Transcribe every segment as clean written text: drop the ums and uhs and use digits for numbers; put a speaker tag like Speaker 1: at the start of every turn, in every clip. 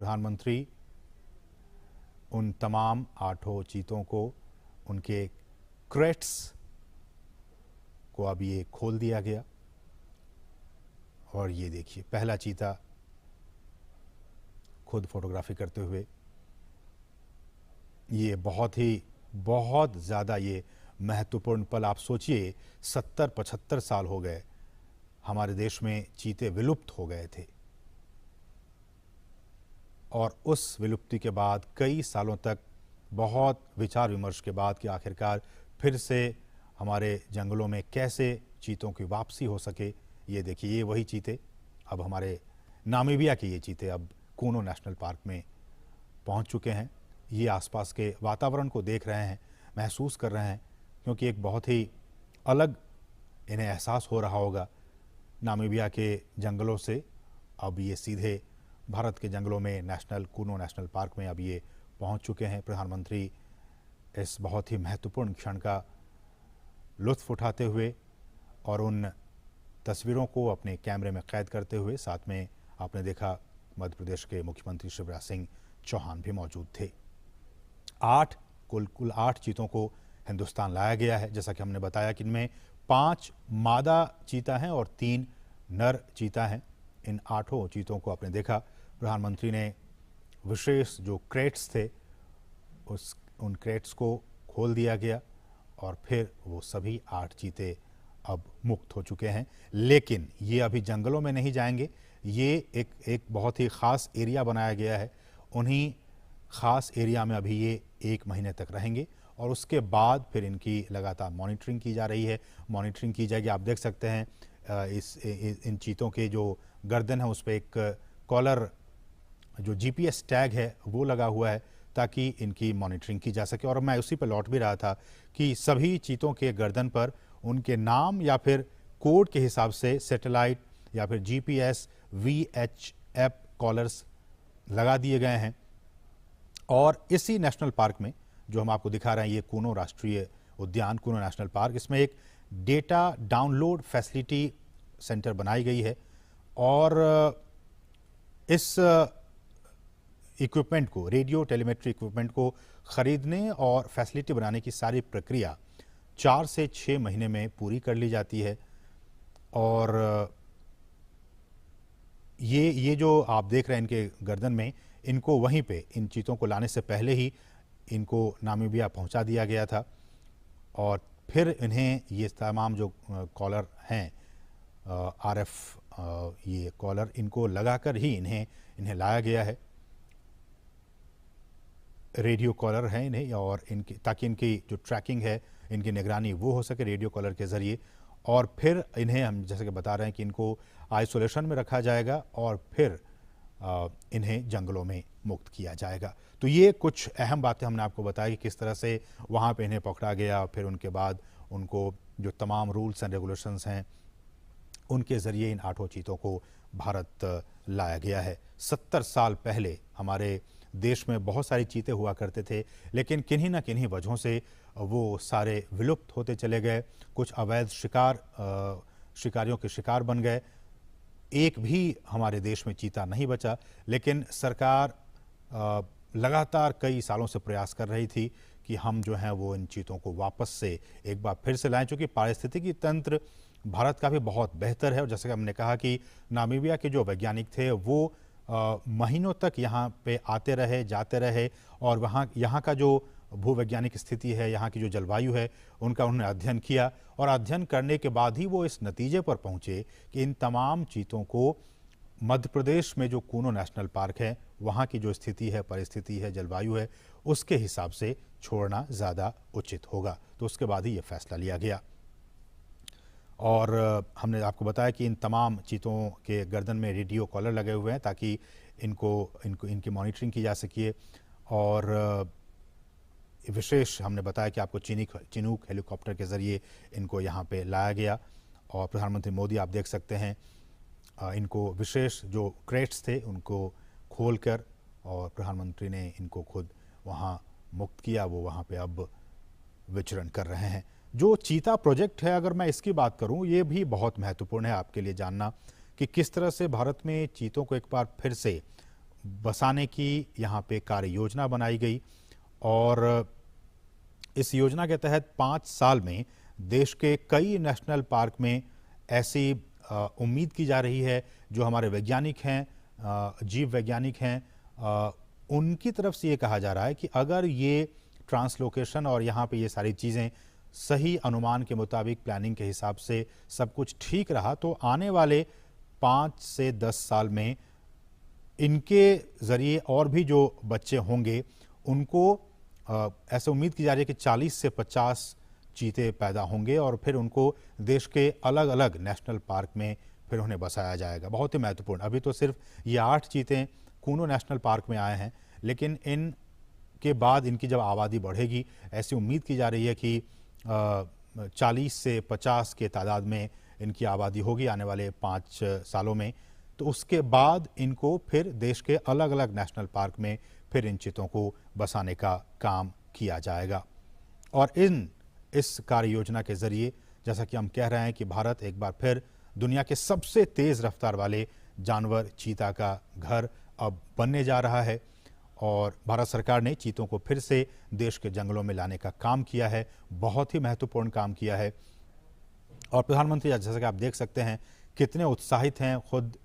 Speaker 1: प्रधानमंत्री उन तमाम 8 चीतों को, उनके क्रेट्स को अब ये खोल दिया गया। और ये देखिए, पहला चीता खुद फोटोग्राफी करते हुए। ये बहुत ज़्यादा ये महत्वपूर्ण पल। आप सोचिए, 70-75 साल हो गए हमारे देश में चीते विलुप्त हो गए थे, और उस विलुप्ति के बाद कई सालों तक बहुत विचार विमर्श के बाद कि आखिरकार फिर से हमारे जंगलों में कैसे चीतों की वापसी हो सके। ये देखिए, ये वही चीते, अब हमारे नामीबिया के ये चीते अब कूनो नेशनल पार्क में पहुंच चुके हैं। ये आसपास के वातावरण को देख रहे हैं, महसूस कर रहे हैं, क्योंकि एक बहुत ही अलग इन्हें एहसास हो रहा होगा नामीबिया के जंगलों से। अब ये सीधे भारत के जंगलों में कूनो नेशनल पार्क में अब ये पहुंच चुके हैं। प्रधानमंत्री इस बहुत ही महत्वपूर्ण क्षण का लुत्फ उठाते हुए और उन तस्वीरों को अपने कैमरे में कैद करते हुए, साथ में आपने देखा मध्य प्रदेश के मुख्यमंत्री शिवराज सिंह चौहान भी मौजूद थे। कुल 8 चीतों को हिंदुस्तान लाया गया है। जैसा कि हमने बताया कि इनमें 5 मादा चीता हैं और 3 नर चीता हैं। इन 8 चीतों को आपने देखा, प्रधानमंत्री ने विशेष जो क्रेट्स थे उन क्रेट्स को खोल दिया गया, और फिर वो सभी 8 चीते अब मुक्त हो चुके हैं। लेकिन ये अभी जंगलों में नहीं जाएंगे, ये एक बहुत ही ख़ास एरिया बनाया गया है। उन्हीं ख़ास एरिया में अभी ये 1 महीने तक रहेंगे, और उसके बाद फिर इनकी लगातार मॉनिटरिंग की जा रही है। मॉनिटरिंग की जाएगी। आप देख सकते हैं इन चीतों के जो गर्दन है उस पर एक कॉलर, जो GPS टैग है वो लगा हुआ है, ताकि इनकी मॉनिटरिंग की जा सके। और मैं उसी पर लौट भी रहा था कि सभी चीतों के गर्दन पर उनके नाम या फिर कोड के हिसाब से सैटेलाइट या फिर GPS VHF कॉलर्स लगा दिए गए हैं। और इसी नेशनल पार्क में जो हम आपको दिखा रहे हैं, ये कूनो राष्ट्रीय उद्यान, कूनो नेशनल पार्क, इसमें एक डेटा डाउनलोड फैसिलिटी सेंटर बनाई गई है। और इस इक्विपमेंट को, रेडियो टेलीमेट्री इक्विपमेंट को खरीदने और फैसिलिटी बनाने की सारी प्रक्रिया 4 से 6 महीने में पूरी कर ली जाती है। और ये जो आप देख रहे हैं इनके गर्दन में, इनको वहीं पे इन चीतों को लाने से पहले ही इनको नामीबिया पहुंचा दिया गया था, और फिर इन्हें ये तमाम जो कॉलर हैं RF ये कॉलर, इनको लगाकर ही इन्हें लाया गया है। रेडियो कॉलर हैं इन्हें, और इनकी ताकि इनकी जो ट्रैकिंग है, इनकी निगरानी वो हो सके रेडियो कॉलर के ज़रिए। और फिर इन्हें हम जैसे कि बता रहे हैं कि इनको आइसोलेशन में रखा जाएगा, और फिर इन्हें जंगलों में मुक्त किया जाएगा। तो ये कुछ अहम बातें हमने आपको बताई कि किस तरह से वहाँ पे इन्हें पकड़ा गया, फिर उनके बाद उनको जो तमाम रूल्स एंड रेगुलेशंस हैं उनके ज़रिए इन 8 चीतों को भारत लाया गया है। 70 साल पहले हमारे देश में बहुत सारी चीते हुआ करते थे, लेकिन किन्हीं न किन्हीं वजहों से वो सारे विलुप्त होते चले गए। कुछ अवैध शिकारियों के शिकार बन गए। एक भी हमारे देश में चीता नहीं बचा। लेकिन सरकार लगातार कई सालों से प्रयास कर रही थी कि हम जो हैं वो इन चीतों को वापस से एक बार फिर से लाएं, चूँकि पारिस्थितिकी तंत्र भारत का भी बहुत बेहतर है। और जैसे कि हमने कहा कि नामीबिया के जो वैज्ञानिक थे वो महीनों तक यहाँ पे आते रहे, जाते रहे, और यहाँ का जो भूवैज्ञानिक स्थिति है, यहाँ की जो जलवायु है, उनका उन्होंने अध्ययन किया। और अध्ययन करने के बाद ही वो इस नतीजे पर पहुँचे कि इन तमाम चीतों को मध्य प्रदेश में जो कूनो नेशनल पार्क है, वहाँ की जो स्थिति है, परिस्थिति है, जलवायु है, उसके हिसाब से छोड़ना ज़्यादा उचित होगा। तो उसके बाद ही ये फैसला लिया गया। और हमने आपको बताया कि इन तमाम चीतों के गर्दन में रेडियो कॉलर लगे हुए हैं, ताकि इनकी मॉनिटरिंग की जा सके। और विशेष हमने बताया कि आपको चिनूक हेलीकॉप्टर के ज़रिए इनको यहाँ पे लाया गया। और प्रधानमंत्री मोदी, आप देख सकते हैं, इनको विशेष जो क्रेट्स थे उनको खोलकर, और प्रधानमंत्री ने इनको खुद वहाँ मुक्त किया। वो वहाँ पे अब विचरण कर रहे हैं। जो चीता प्रोजेक्ट है, अगर मैं इसकी बात करूं, ये भी बहुत महत्वपूर्ण है आपके लिए जानना कि किस तरह से भारत में चीतों को एक बार फिर से बसाने की यहाँ पे कार्य योजना बनाई गई और इस योजना के तहत 5 साल में देश के कई नेशनल पार्क में ऐसी उम्मीद की जा रही है, जो हमारे वैज्ञानिक हैं, जीव वैज्ञानिक हैं, उनकी तरफ से ये कहा जा रहा है कि अगर ये ट्रांसलोकेशन और यहाँ पे ये सारी चीज़ें सही अनुमान के मुताबिक प्लानिंग के हिसाब से सब कुछ ठीक रहा, तो आने वाले 5 से 10 साल में इनके ज़रिए और भी जो बच्चे होंगे उनको ऐसे उम्मीद की जा रही है कि 40 से 50 चीते पैदा होंगे और फिर उनको देश के अलग अलग नेशनल पार्क में फिर उन्हें बसाया जाएगा। बहुत ही महत्वपूर्ण, अभी तो सिर्फ ये 8 चीते कूनो नेशनल पार्क में आए हैं, लेकिन इन के बाद इनकी जब आबादी बढ़ेगी, ऐसी उम्मीद की जा रही है कि 40 से 50 के तादाद में इनकी आबादी होगी आने वाले 5 सालों में। तो उसके बाद इनको फिर देश के अलग अलग नेशनल पार्क में फिर इन चीतों को बसाने का काम किया जाएगा। और इस कार्य योजना के ज़रिए जैसा कि हम कह रहे हैं कि भारत एक बार फिर दुनिया के सबसे तेज़ रफ्तार वाले जानवर चीता का घर अब बनने जा रहा है और भारत सरकार ने चीतों को फिर से देश के जंगलों में लाने का काम किया है, बहुत ही महत्वपूर्ण काम किया है। और प्रधानमंत्री जैसा कि आप देख सकते हैं कितने उत्साहित हैं, खुद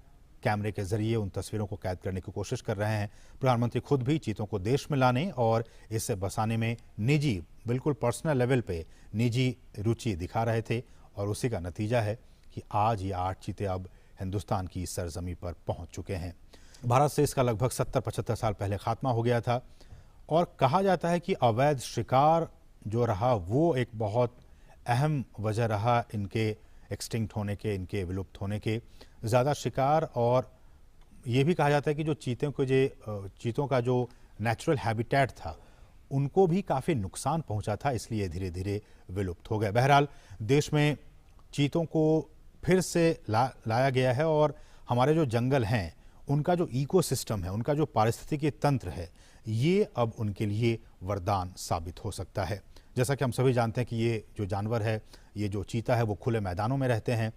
Speaker 1: कैमरे के जरिए उन तस्वीरों को कैद करने की कोशिश कर रहे हैं। प्रधानमंत्री खुद भी चीतों को देश में लाने और इसे बसाने में निजी, बिल्कुल पर्सनल लेवल पे निजी रुचि दिखा रहे थे और उसी का नतीजा है कि आज ये 8 चीते अब हिंदुस्तान की सरजमी पर पहुंच चुके हैं। भारत से इसका लगभग 70-75 साल पहले खात्मा हो गया था और कहा जाता है कि अवैध शिकार जो रहा वो एक बहुत अहम वजह रहा इनके एक्सटिंक्ट होने के, इनके विलुप्त होने के। ज़्यादा शिकार और ये भी कहा जाता है कि जो चीतों का जो नेचुरल हैबिटेट था उनको भी काफ़ी नुकसान पहुंचा था, इसलिए धीरे धीरे विलुप्त हो गए। बहरहाल देश में चीतों को फिर से लाया गया है और हमारे जो जंगल हैं उनका जो इकोसिस्टम है, उनका जो पारिस्थितिकी तंत्र है, ये अब उनके लिए वरदान साबित हो सकता है। जैसा कि हम सभी जानते हैं कि ये जो जानवर है, ये जो चीता है, वो खुले मैदानों में रहते हैं।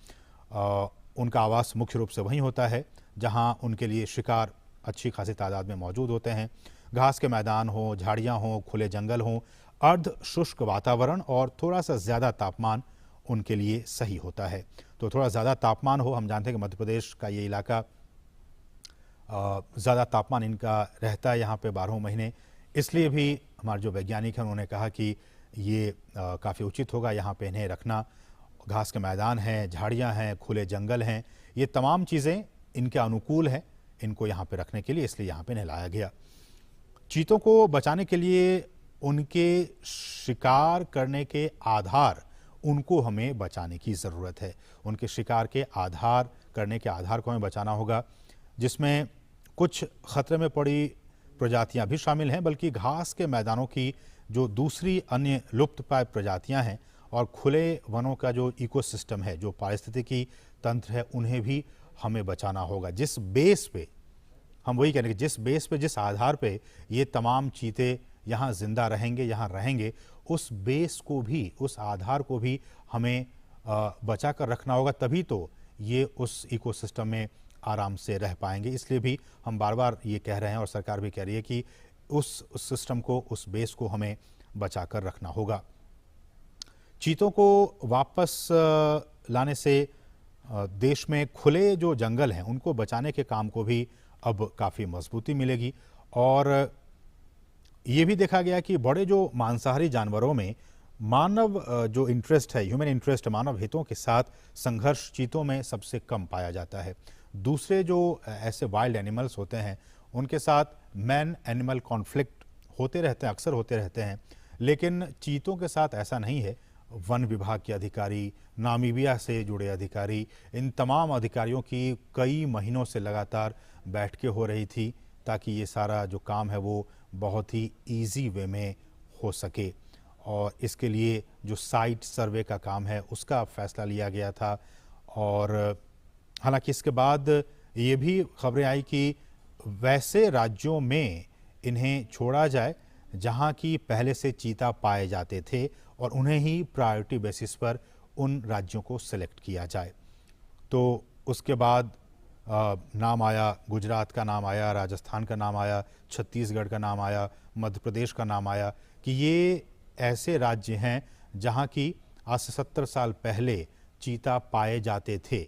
Speaker 1: उनका आवास मुख्य रूप से वहीं होता है जहां उनके लिए शिकार अच्छी खासी तादाद में मौजूद होते हैं। घास के मैदान हो, झाड़ियां हो, खुले जंगल हो, अर्ध शुष्क वातावरण और थोड़ा सा ज़्यादा तापमान उनके लिए सही होता है। तो थोड़ा ज़्यादा तापमान हो, हम जानते हैं कि मध्य प्रदेश का ये इलाका ज़्यादा तापमान इनका रहता है यहाँ पे 12 महीने, इसलिए भी हमारे जो वैज्ञानिक हैं उन्होंने कहा कि ये काफ़ी उचित होगा यहाँ पे इन्हें रखना। घास के मैदान हैं, झाड़ियाँ हैं, खुले जंगल हैं, ये तमाम चीज़ें इनके अनुकूल हैं इनको यहाँ पे रखने के लिए, इसलिए यहाँ पे इन्हें लाया गया। चीतों को बचाने के लिए उनके शिकार करने के आधार, उनको हमें बचाने की ज़रूरत है। उनके शिकार के आधार करने के आधार को हमें बचाना होगा, जिसमें कुछ खतरे में पड़ी प्रजातियां भी शामिल हैं, बल्कि घास के मैदानों की जो दूसरी अन्य लुप्त प्राय प्रजातियां हैं और खुले वनों का जो इकोसिस्टम है, जो पारिस्थितिकी तंत्र है, उन्हें भी हमें बचाना होगा। जिस बेस पे हम वही कह रहे हैं कि जिस बेस पे, जिस आधार पे ये तमाम चीते यहाँ जिंदा रहेंगे, यहाँ रहेंगे, उस बेस को भी, उस आधार को भी हमें बचा कर रखना होगा, तभी तो ये उस इकोसिस्टम में आराम से रह पाएंगे। इसलिए भी हम बार बार ये कह रहे हैं और सरकार भी कह रही है कि उस सिस्टम को, उस बेस को हमें बचा कर रखना होगा। चीतों को वापस लाने से देश में खुले जो जंगल हैं उनको बचाने के काम को भी अब काफ़ी मजबूती मिलेगी। और ये भी देखा गया कि बड़े जो मांसाहारी जानवरों में मानव जो इंटरेस्ट है, ह्यूमन इंटरेस्ट, मानव हितों के साथ संघर्ष चीतों में सबसे कम पाया जाता है। दूसरे जो ऐसे वाइल्ड एनिमल्स होते हैं उनके साथ मैन एनिमल कॉन्फ्लिक्ट होते रहते हैं, अक्सर होते रहते हैं, लेकिन चीतों के साथ ऐसा नहीं है। वन विभाग के अधिकारी, नामीबिया से जुड़े अधिकारी, इन तमाम अधिकारियों की कई महीनों से लगातार बैठकें हो रही थी ताकि ये सारा जो काम है वो बहुत ही इजी वे में हो सके। और इसके लिए जो साइट सर्वे का काम है उसका फैसला लिया गया था। और हालांकि इसके बाद ये भी खबरें आई कि वैसे राज्यों में इन्हें छोड़ा जाए जहां की पहले से चीता पाए जाते थे और उन्हें ही प्रायोरिटी बेसिस पर उन राज्यों को सिलेक्ट किया जाए। तो उसके बाद नाम आया, गुजरात का नाम आया, राजस्थान का नाम आया, छत्तीसगढ़ का नाम आया, मध्य प्रदेश का नाम आया कि ये ऐसे राज्य हैं जहाँ की आज से 70 साल पहले चीता पाए जाते थे।